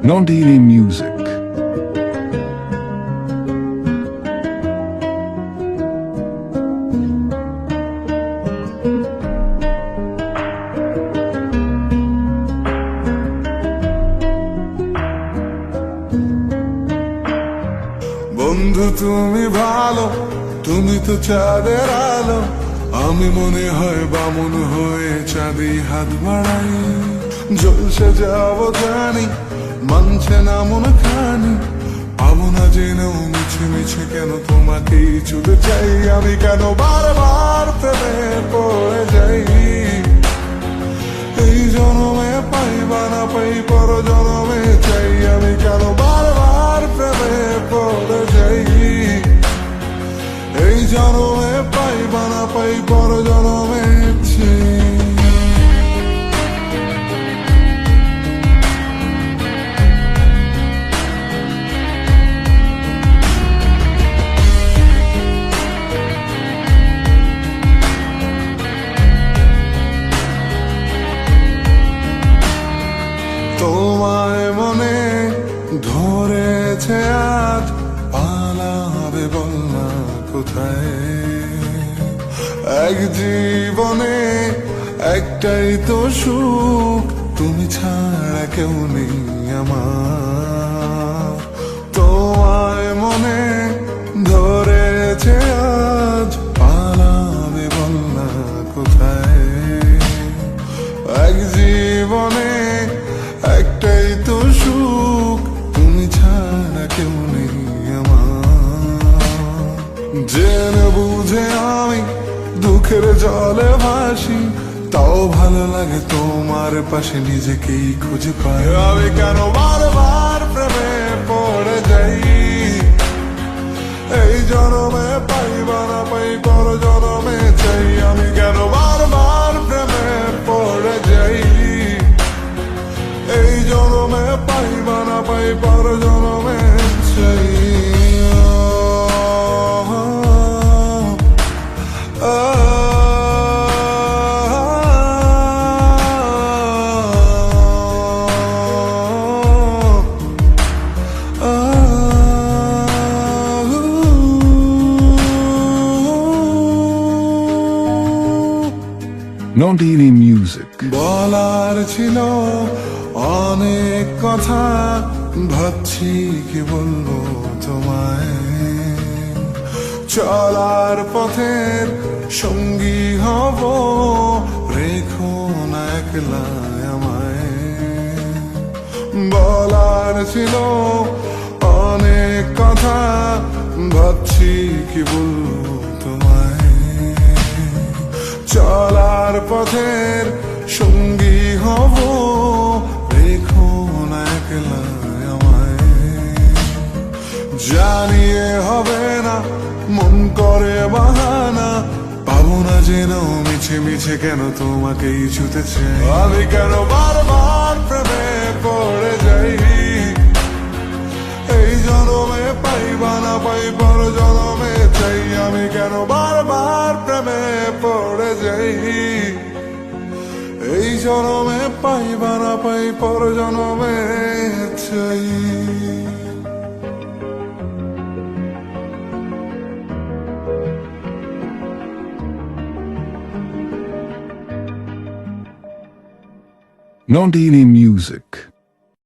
Nondini Music. বন্ধু তুমি ভালো, তুমি তো চাঁদের আলো। আমি মনে হয় বামন হয়ে চাঁদে হাত বাড়াই। জলসে যাব জানি, মানছে না মন খানি। পাবো না জেনেও মিছে মিছে কেন তোমাকেই ছুটে চাই। আমি কেন বারবার প্রেমে পড়ে যাই। এই জনমে পাই বা না পাই, পর জনমে চাই। আমি কেন বারবার প্রেমে পড়ে যাই। এই জনমে পাই বা না পাই, পর জনমে চাই। তোমায় মনে ধরেছে আজ, পালাবে বল না কোথায়। এক জীবনে একটাই তো সুখ, তুমি ছাড়া কেউ নেই আমার। তোমায় মনে ধরেছে আজ, পালাবে বল না কোথায়। এক জীবনে একটাই তো সুখ, তুমি ছাড়া কেউ নেই আমার। জেনে বুঝে আমি দুঃখের জলে ভাসি, তাও ভালো লাগে তোমার পাশে নিজেকেই খুঁজে পাই। আমি কেন বারবার প্রেমে পড়ে যাই। এই জনমে পাই বা না পাই, পর জনমে চাই। আমি কেন বারবার প্রেমে পড়ে যাই। এই জনমে পাই বা না পাই, পর জনমে চাই। Nondini Music. বলার ছিল অনেক কথা, ভাবছি কি বলবো তোমায়। চলার পথের সঙ্গী হব, রেখো না একলা আমায়। বলার ছিল অনেক কথা, ভাবছি কি বলবো তোমায়। চলার পথের সঙ্গী হব, রেখো না একলা আমায়। জানিয়ে হবে না, মন করে বাহানা। পাবো না যেন মিছে মিছে কেন তোমাকেই ছুতে চাই। আমি কেন বারবার প্রেমে পড়ে যাই। এই জনমে পাই বা না পাই, পর জনমে চাই। আমি কেন বারবার প্রেমে পড়ে যাই। এই জনমে পাই বা না পাই, পর জনমে চাই। Nondini Music.